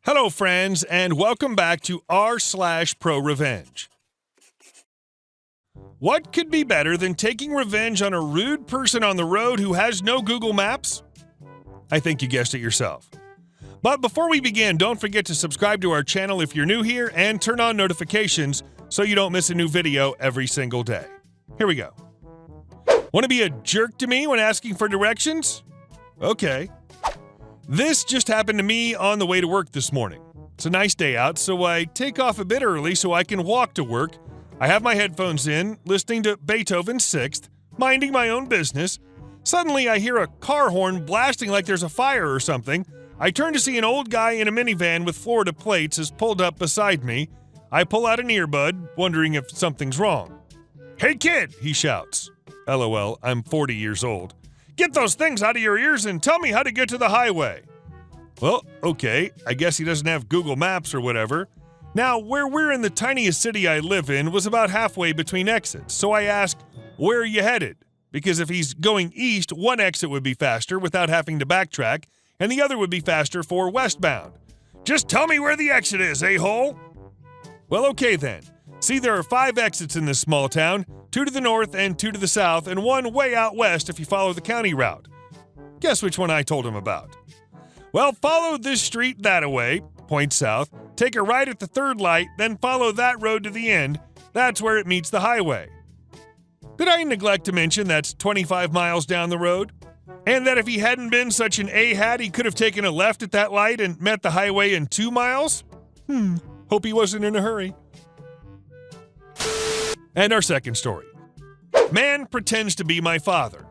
Hello, friends, and welcome back to r/ProRevenge. What could be better than taking revenge on a rude person on the road who has no Google Maps? I think you guessed it yourself. But before we begin, don't forget to subscribe to our channel if you're new here and turn on notifications so you don't miss a new video every single day. Here we go. Want to be a jerk to me when asking for directions? Okay. This just happened to me on the way to work this morning. It's a nice day out, so I take off a bit early so I can walk to work. I have my headphones in, listening to Beethoven's Sixth, minding my own business. Suddenly I hear a car horn blasting like there's a fire or something. I turn to see an old guy in a minivan with Florida plates is pulled up beside me. I pull out an earbud, wondering if something's wrong. "Hey kid," he shouts. LOL, I'm 40 years old. "Get those things out of your ears and tell me how to get to the highway." Well, okay, I guess he doesn't have Google Maps or whatever. Now, where we're in the tiniest city I live in was about halfway between exits, so I ask, "Where are you headed?" Because if he's going east, one exit would be faster without having to backtrack, and the other would be faster for westbound. "Just tell me where the exit is, a-hole." Well, okay then. See, there are 5 exits in this small town, 2 to the north and 2 to the south, and 1 way out west if you follow the county route. Guess which one I told him about. Well, follow this street that-a-way, point south, take a right at the 3rd light, then follow that road to the end. That's where it meets the highway. Did I neglect to mention that's 25 miles down the road? And that if he hadn't been such an a-hat, he could have taken a left at that light and met the highway in 2 miles? Hope he wasn't in a hurry. And our second story. Man pretends to be my father.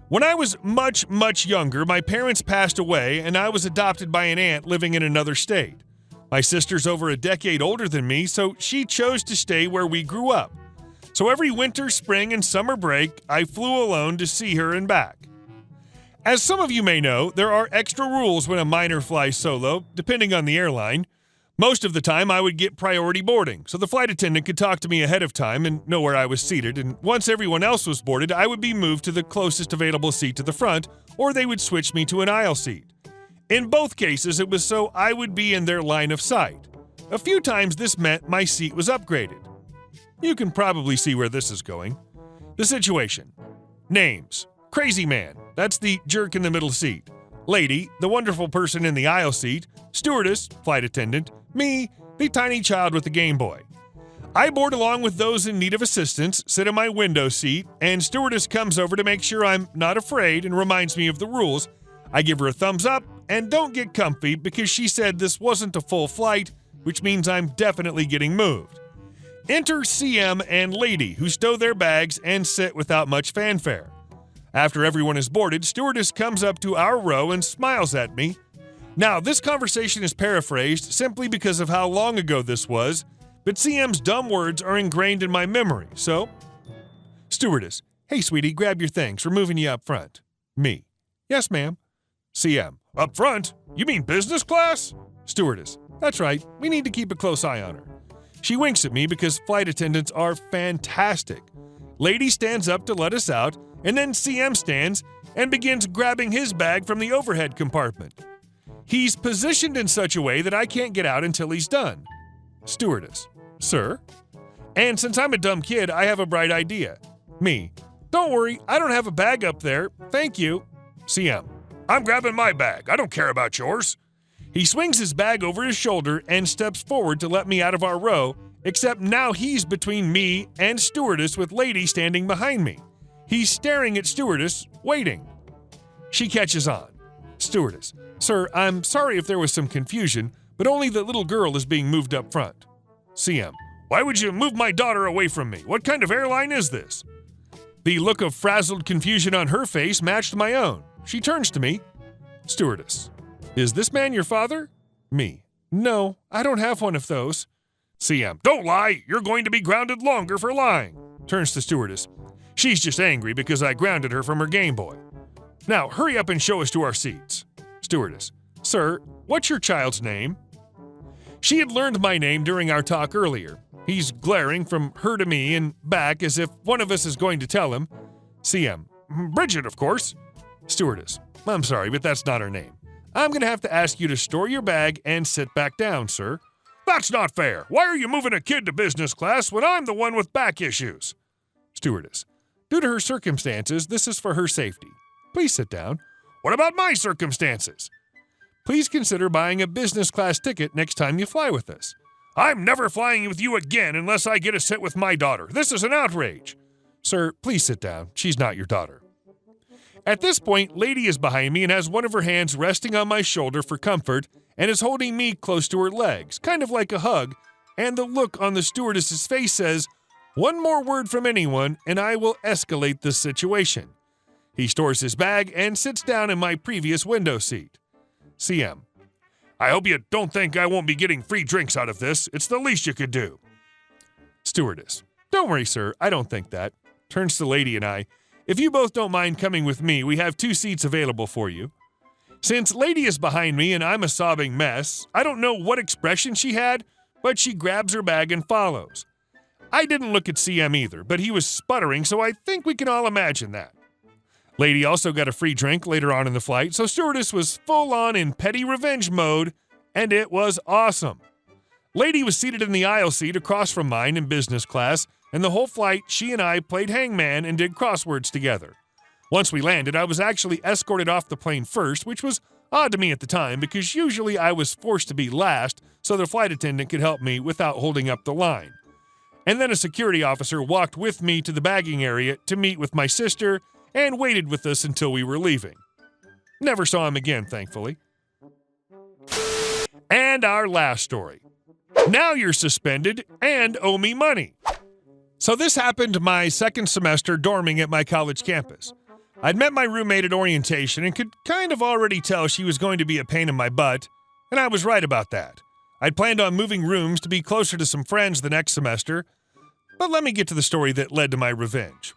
When I was much younger, my parents passed away and I was adopted by an aunt living in another state. My sister's over a decade older than me, so she chose to stay where we grew up. So every winter, spring, and summer break, I flew alone to see her and back. As some of you may know, there are extra rules when a minor flies solo, depending on the airline. Most of the time, I would get priority boarding, so the flight attendant could talk to me ahead of time and know where I was seated, and once everyone else was boarded, I would be moved to the closest available seat to the front, or they would switch me to an aisle seat. In both cases, it was so I would be in their line of sight. A few times this meant my seat was upgraded. You can probably see where this is going. The situation. Names. Crazy man, that's the jerk in the middle seat. Lady, the wonderful person in the aisle seat. Stewardess, flight attendant. Me, the tiny child with the Game Boy. I board along with those in need of assistance, sit in my window seat, and stewardess comes over to make sure I'm not afraid and reminds me of the rules. I give her a thumbs up and don't get comfy because she said this wasn't a full flight, which means I'm definitely getting moved. Enter CM and lady, who stow their bags and sit without much fanfare. After everyone is boarded, stewardess comes up to our row and smiles at me. Now, this conversation is paraphrased simply because of how long ago this was, but CM's dumb words are ingrained in my memory, so... Stewardess, "Hey, sweetie, grab your things. We're moving you up front." Me, "Yes, ma'am." CM, "Up front? You mean business class?" Stewardess, "That's right. We need to keep a close eye on her." She winks at me because flight attendants are fantastic. Lady stands up to let us out, and then CM stands and begins grabbing his bag from the overhead compartment. He's positioned in such a way that I can't get out until he's done. Stewardess, "Sir?" And since I'm a dumb kid, I have a bright idea. Me, "Don't worry, I don't have a bag up there. Thank you." CM, "I'm grabbing my bag. I don't care about yours." He swings his bag over his shoulder and steps forward to let me out of our row, except now he's between me and stewardess with lady standing behind me. He's staring at stewardess, waiting. She catches on. Stewardess, "Sir, I'm sorry if there was some confusion, but only the little girl is being moved up front." CM, "Why would you move my daughter away from me? What kind of airline is this?" The look of frazzled confusion on her face matched my own. She turns to me. Stewardess, "Is this man your father?" Me, "No, I don't have one of those." CM, "Don't lie! You're going to be grounded longer for lying." Turns to stewardess. She's just angry because I grounded her from her Game Boy. "Now, hurry up and show us to our seats." Stewardess, "Sir, what's your child's name?" She had learned my name during our talk earlier. He's glaring from her to me and back as if one of us is going to tell him. CM, "Bridget, of course." Stewardess, "I'm sorry, but that's not her name. I'm going to have to ask you to store your bag and sit back down, sir." "That's not fair. Why are you moving a kid to business class when I'm the one with back issues?" Stewardess: "Due to her circumstances, this is for her safety. Please sit down." "What about my circumstances?" "Please consider buying a business class ticket next time you fly with us." "I'm never flying with you again unless I get to sit with my daughter. This is an outrage." "Sir, please sit down. She's not your daughter." At this point, Lady is behind me and has one of her hands resting on my shoulder for comfort and is holding me close to her legs, kind of like a hug, and the look on the stewardess's face says, "One more word from anyone and I will escalate this situation." He stores his bag and sits down in my previous window seat. CM: "I hope you don't think I won't be getting free drinks out of this. It's the least you could do." Stewardess: "Don't worry, sir. I don't think that." Turns to Lady and I: "If you both don't mind coming with me, we have 2 seats available for you." Since Lady is behind me and I'm a sobbing mess, I don't know what expression she had, but she grabs her bag and follows. I didn't look at CM either, but he was sputtering, so I think we can all imagine that. Lady also got a free drink later on in the flight, so Stewardess was full on in petty revenge mode, and it was awesome. Lady was seated in the aisle seat across from mine in business class, and the whole flight she and I played hangman and did crosswords together. Once we landed, I was actually escorted off the plane first, which was odd to me at the time because usually I was forced to be last so the flight attendant could help me without holding up the line. And then a security officer walked with me to the bagging area to meet with my sister and waited with us until we were leaving. Never saw him again, thankfully. And our last story. Now you're suspended and owe me money. So this happened my second semester dorming at my college campus. I'd met my roommate at orientation and could kind of already tell she was going to be a pain in my butt, and I was right about that. I'd planned on moving rooms to be closer to some friends the next semester, but let me get to the story that led to my revenge.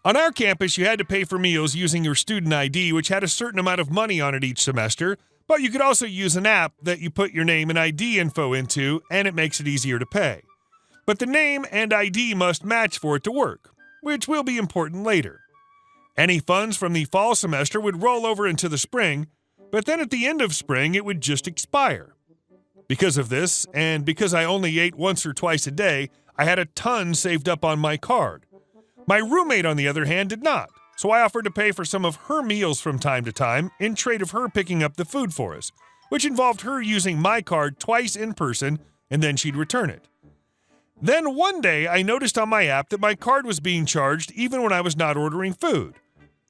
On our campus, you had to pay for meals using your student ID, which had a certain amount of money on it each semester, but you could also use an app that you put your name and ID info into, and it makes it easier to pay. But the name and ID must match for it to work, which will be important later. Any funds from the fall semester would roll over into the spring, but then at the end of spring it would just expire. Because of this, and because I only ate once or twice a day, I had a ton saved up on my card. My roommate, on the other hand, did not, so I offered to pay for some of her meals from time to time in trade of her picking up the food for us, which involved her using my card twice in person, and then she'd return it. Then one day I noticed on my app that my card was being charged even when I was not ordering food.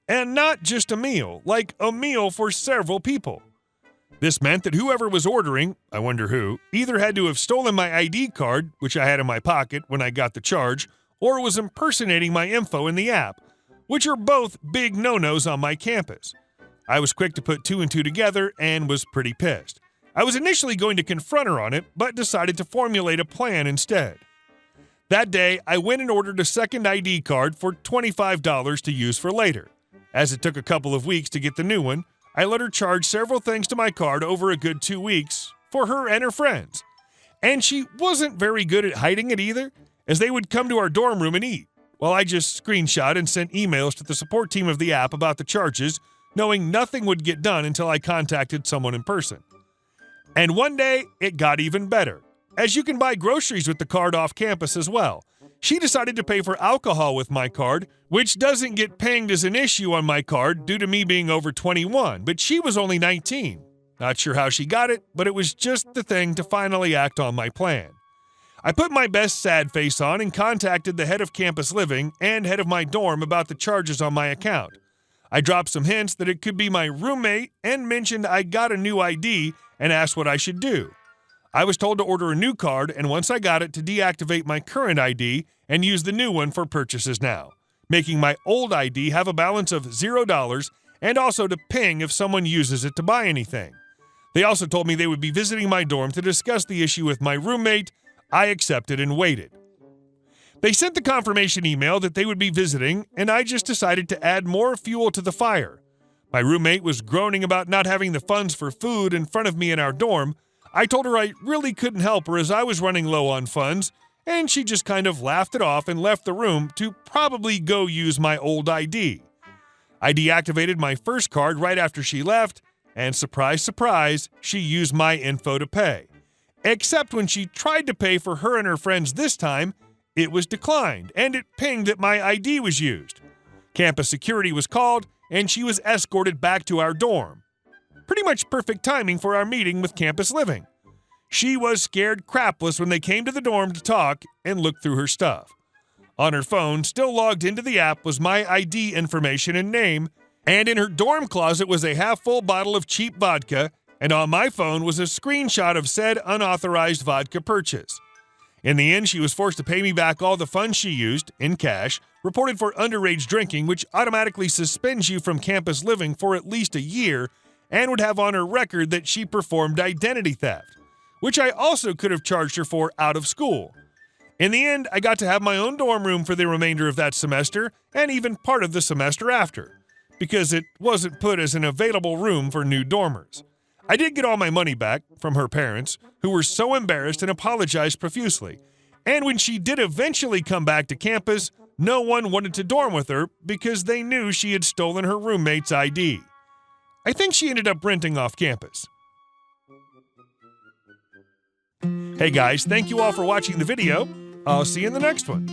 And not just a meal, like a meal for several people. This meant that whoever was ordering, I wonder who, either had to have stolen my ID card, which I had in my pocket when I got the charge, or was impersonating my info in the app, which are both big no-nos on my campus. I was quick to put 2 and 2 together and was pretty pissed. I was initially going to confront her on it, but decided to formulate a plan instead. That day, I went and ordered a second ID card for $25 to use for later. As it took a couple of weeks to get the new one, I let her charge several things to my card over a good 2 weeks for her and her friends. And she wasn't very good at hiding it either, as they would come to our dorm room and eat, while I just screenshot and sent emails to the support team of the app about the charges, knowing nothing would get done until I contacted someone in person. And one day, it got even better, as you can buy groceries with the card off campus as well. She decided to pay for alcohol with my card, which doesn't get pinged as an issue on my card due to me being over 21, but she was only 19. Not sure how she got it, but it was just the thing to finally act on my plan. I put my best sad face on and contacted the head of campus living and head of my dorm about the charges on my account. I dropped some hints that it could be my roommate and mentioned I got a new ID and asked what I should do. I was told to order a new card, and once I got it, to deactivate my current ID and use the new one for purchases now, making my old ID have a balance of $0 and also to ping if someone uses it to buy anything. They also told me they would be visiting my dorm to discuss the issue with my roommate. I accepted and waited. They sent the confirmation email that they would be visiting, and I just decided to add more fuel to the fire. My roommate was groaning about not having the funds for food in front of me in our dorm. I told her I really couldn't help her as I was running low on funds, and she just kind of laughed it off and left the room to probably go use my old ID. I deactivated my first card right after she left, And surprise, surprise, she used my info to pay. Except when she tried to pay for her and her friends this time, it was declined, and it pinged that my ID was used. Campus security was called, and she was escorted back to our dorm. Pretty much perfect timing for our meeting with Campus Living. She was scared crapless when they came to the dorm to talk and look through her stuff. On her phone, still logged into the app, was my ID information and name, and in her dorm closet was a half-full bottle of cheap vodka, and on my phone was a screenshot of said unauthorized vodka purchase. In the end, she was forced to pay me back all the funds she used, in cash, reported for underage drinking, which automatically suspends you from Campus Living for at least a year, and would have on her record that she performed identity theft, which I also could have charged her for out of school. In the end, I got to have my own dorm room for the remainder of that semester, and even part of the semester after, because it wasn't put as an available room for new dormers. I did get all my money back from her parents, who were so embarrassed and apologized profusely. And when she did eventually come back to campus, no one wanted to dorm with her because they knew she had stolen her roommate's ID. I think she ended up renting off campus. Hey guys, thank you all for watching the video. I'll see you in the next one.